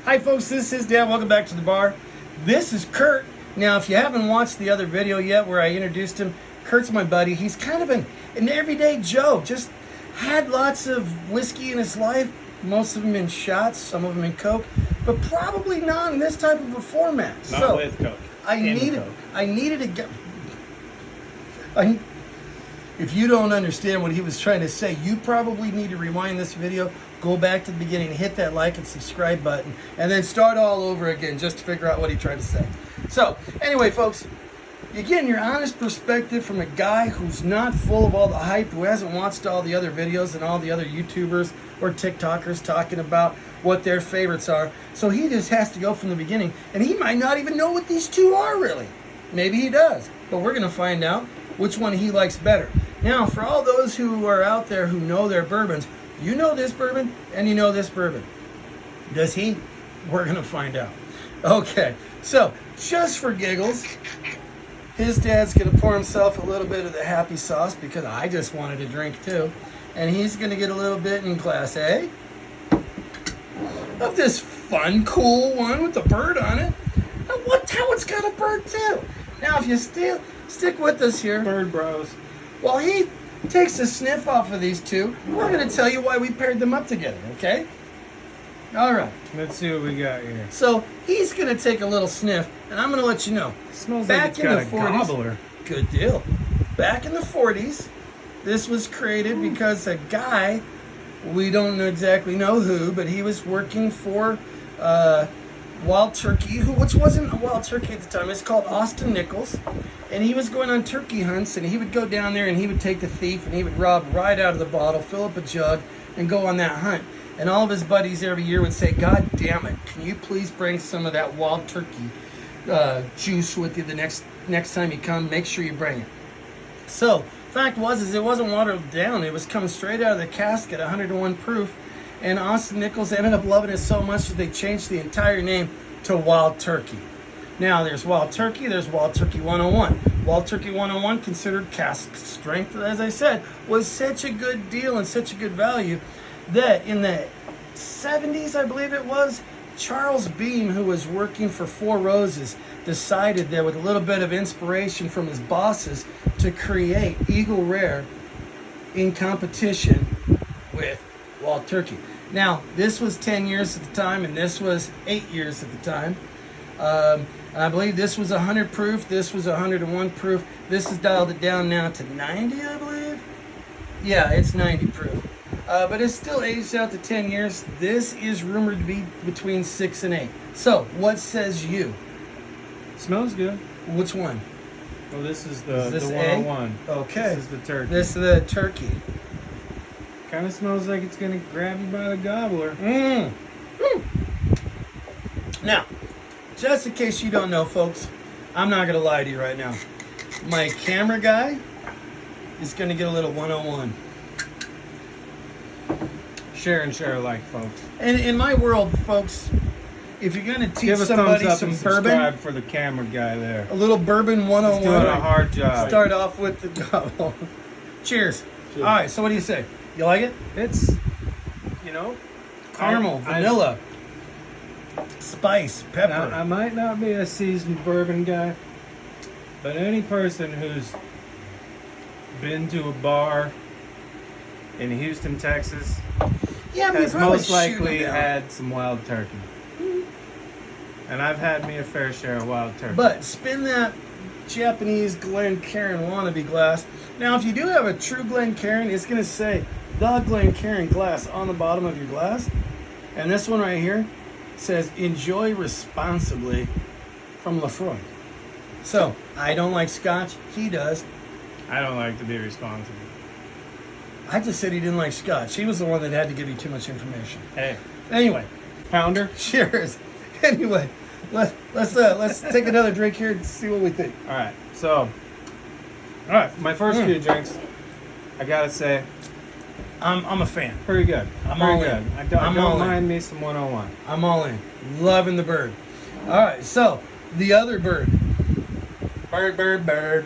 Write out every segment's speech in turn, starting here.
Hi folks, this is HisDad. Welcome back to the bar. This is Kurt. Now, if you haven't watched the other video yet where I introduced him, Kurt's my buddy. He's kind of an everyday Joe. Just had lots of whiskey in his life. Most of them in shots, some of them in Coke, but probably not in this type of a format. Not with Coke. I needed to get... If you don't understand what he was trying to say, you probably need to rewind this video, go back to the beginning, hit that like and subscribe button, and then start all over again just to figure out what he tried to say. So, anyway, folks, you're getting your honest perspective from a guy who's not full of all the hype, who hasn't watched all the other videos and all the other YouTubers or TikTokers talking about what their favorites are. So he just has to go from the beginning, and he might not even know what these two are really. Maybe he does, but we're going to find out which one he likes better. Now, for all those who are out there who know their bourbons, you know this bourbon and you know this bourbon. Does he? We're going to find out. Okay, so just for giggles, his dad's going to pour himself a little bit of the happy sauce because I just wanted a drink too. And he's going to get a little bit in Class A of this fun, cool one with the bird on it. How it's got a bird too. Now, if you stick with us here. Bird bros. While he takes a sniff off of these two, we're going to tell you why we paired them up together, okay? All right. Let's see what we got here. So he's going to take a little sniff, and I'm going to let you know. It smells like it's got a gobbler. Good deal. Back in the 40s, this was created because a guy, we don't exactly know who, but he was working for Wild Turkey, which wasn't a wild turkey at the time. It's called Austin Nichols, and he was going on turkey hunts, and he would go down there and he would take the thief and he would rob right out of the bottle, fill up a jug, and go on that hunt. And all of his buddies every year would say, "God damn it, can you please bring some of that wild turkey juice with you the next time you come? Make sure you bring it." So, fact was, it wasn't watered down. It was coming straight out of the cask at 101 proof. And Austin Nichols ended up loving it so much that they changed the entire name to Wild Turkey. Now, there's Wild Turkey, there's Wild Turkey 101. Wild Turkey 101, considered cask strength, as I said, was such a good deal and such a good value that in the 70s, I believe it was, Charles Beam, who was working for Four Roses, decided that with a little bit of inspiration from his bosses to create Eagle Rare in competition with Wild Turkey. Now, this was 10 years at the time, and this was 8 years at the time. I believe this was 100 proof. This was 101 proof. This has dialed it down now to 90, I believe. Yeah, it's 90 proof. But it's still aged out to 10 years. This is rumored to be between 6 and 8. So, what says you? Smells good. Which one? Well, this is the 101. Okay. This is the turkey. This is the turkey. Kind of smells like it's going to grab you by the gobbler. Now, just in case you don't know, folks, I'm not going to lie to you right now. My camera guy is going to get a little 101. Share and share alike, folks. And in my world, folks, if you're going to teach give a somebody thumbs up some and bourbon, subscribe for the camera guy there. A little bourbon 101. He's doing a hard job. Start off with the gobble. Cheers. All right, so what do you say? You like it? It's, caramel, vanilla, spice, pepper. Now, I might not be a seasoned bourbon guy, but any person who's been to a bar in Houston, Texas, has most likely had some wild turkey. And I've had me a fair share of wild turkey. But spin that Japanese Glencairn wannabe glass. Now, if you do have a true Glencairn, it's going to say the Glencairn glass on the bottom of your glass. And this one right here says, "Enjoy responsibly," from Lafroy. So, I don't like scotch. He does. I don't like to be responsible. I just said he didn't like scotch. He was the one that had to give you too much information. Hey. Anyway. Pounder. Cheers. Anyway, let's take another drink here and see what we think. All right. So, my first few drinks, I gotta say, I'm a fan. Pretty good. I'm all in. I don't mind me some 101. I'm all in. Loving the bird. All right, so the other bird. Bird.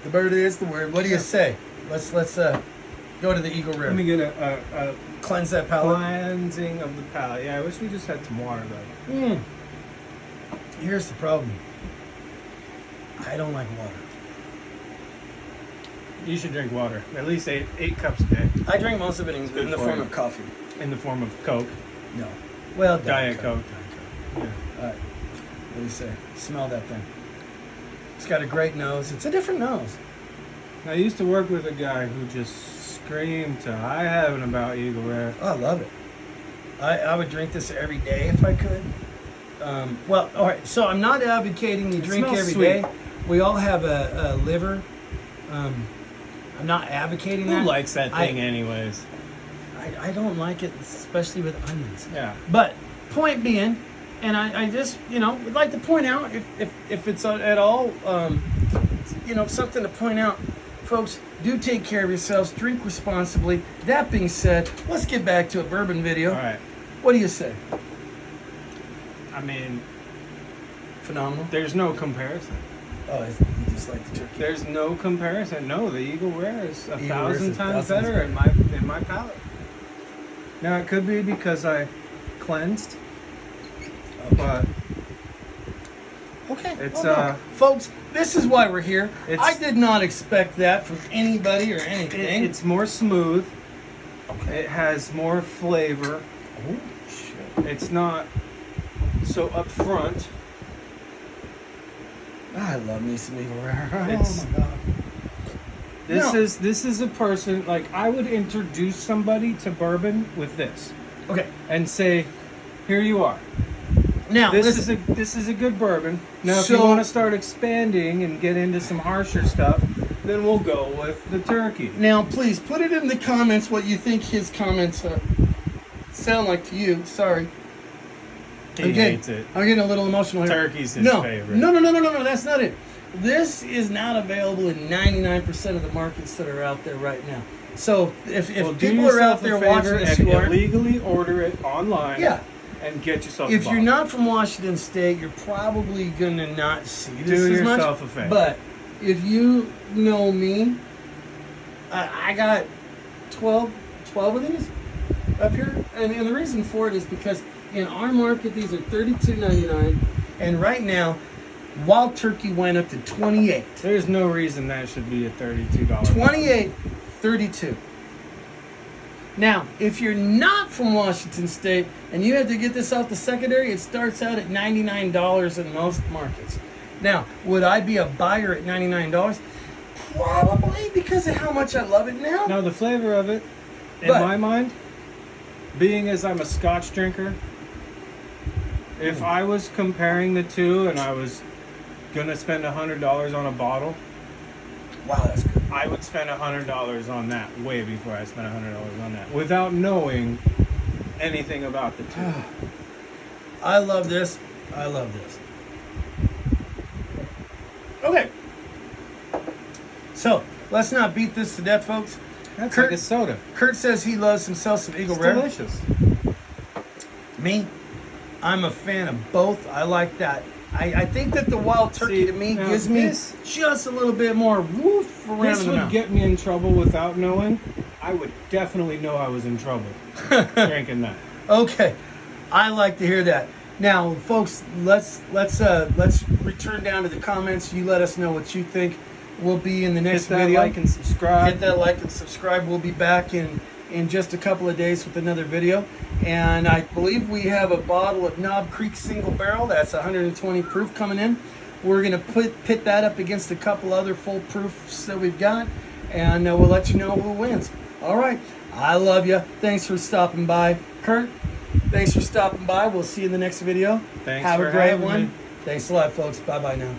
The bird is the word. What do you say? Let's go to the Eagle Rare. Let me get a cleanse that palate. Cleansing of the palate. Yeah, I wish we just had some water though. Here's the problem. I don't like water. You should drink water. At least eight cups a day. I drink most of it in good the for form you. of coffee. In the form of Coke. No. Well, Diet Coke. Yeah. All right. What do you say? Smell that thing. It's got a great nose. It's a different nose. I used to work with a guy who just screamed to high heaven about Eagle Rare. Oh, I love it. I would drink this every day if I could. Well, all right. So I'm not advocating you drink smells every sweet. day. We all have a liver. I'm not advocating that. Who likes that thing anyways? I don't like it, especially with onions. Yeah. But point being, and I just would like to point out if it's at all something to point out, folks. Do take care of yourselves. Drink responsibly. That being said, let's get back to a bourbon video. All right. What do you say? I mean, Phenomenal. there's no comparison. Oh, you just like the turkey. There's no comparison. No, the Eagle Rare is a Eagle Rare is 1,000 a times 1,000 better in my palate. Now it could be because I cleansed, but Okay. It's, folks, this is why we're here. It's- I did not expect that from anybody or anything. it's more smooth. It has more flavor. Oh, shit. It's not so upfront. I love me some Eagle Rare. It's- Oh my god. No. This is a person, like, I would introduce somebody to bourbon with this Okay. and say, here you are. Now, This listen. is a good bourbon. Now, if you So- want to start expanding and get into some harsher stuff, then we'll go with the turkey. Now, please put it in the comments what you think his comments sound like to you. Sorry. He hates it. I'm getting a little emotional here. Turkey's his no. favorite. No, that's not it. This is not available in 99% of the markets that are out there right now. So if Well, do people are out yourself a there favor watching this and who aren't, illegally order it online. Yeah. And get yourself. if a you're bottle. not from Washington State, you're probably gonna not see this Do as much. yourself a favor. But if you know me, I got 12 of these up here, and the reason for it is because in our market these are $32.99, and right now Wild Turkey went up to $28. There's no reason that should be a $32. 28, 32. Now, if you're not from Washington State and you had to get this off the secondary, it starts out at $99 in most markets. Now, would I be a buyer at $99? Probably, because of how much I love it now. Now the flavor of it, in But- my mind, being as I'm a Scotch drinker, if I was comparing the two and I was gonna spend $100 on a bottle, Wow, that's good. I would spend $100 on that way before I spent $100 on that, without knowing anything about the two. I love this. I love this. Okay. So, let's not beat this to death, folks. That's Kurt- like a soda. Kurt says he loves himself some Eagle It's Rare. delicious. Me, I'm a fan of both. I like that. I think that the Wild Turkey See, to me now gives me this- just a little bit more woof around This in the would mouth. get me in trouble without knowing. I would definitely know I was in trouble drinking that. Okay, I like to hear that. Now, folks, let's return down to the comments. You let us know what you think. We'll be in the next Hit that video. like and subscribe. Hit that like and subscribe. We'll be back in just a couple of days with another video. And I believe we have a bottle of Knob Creek Single Barrel. That's 120 proof coming in. We're going to pit that up against a couple other full proofs that we've got. And we'll let you know who wins. All right. I love you. Thanks for stopping by. Kurt, thanks for stopping by. We'll see you in the next video. Thanks Have for a great having one. me. Thanks a lot, folks. Bye-bye now.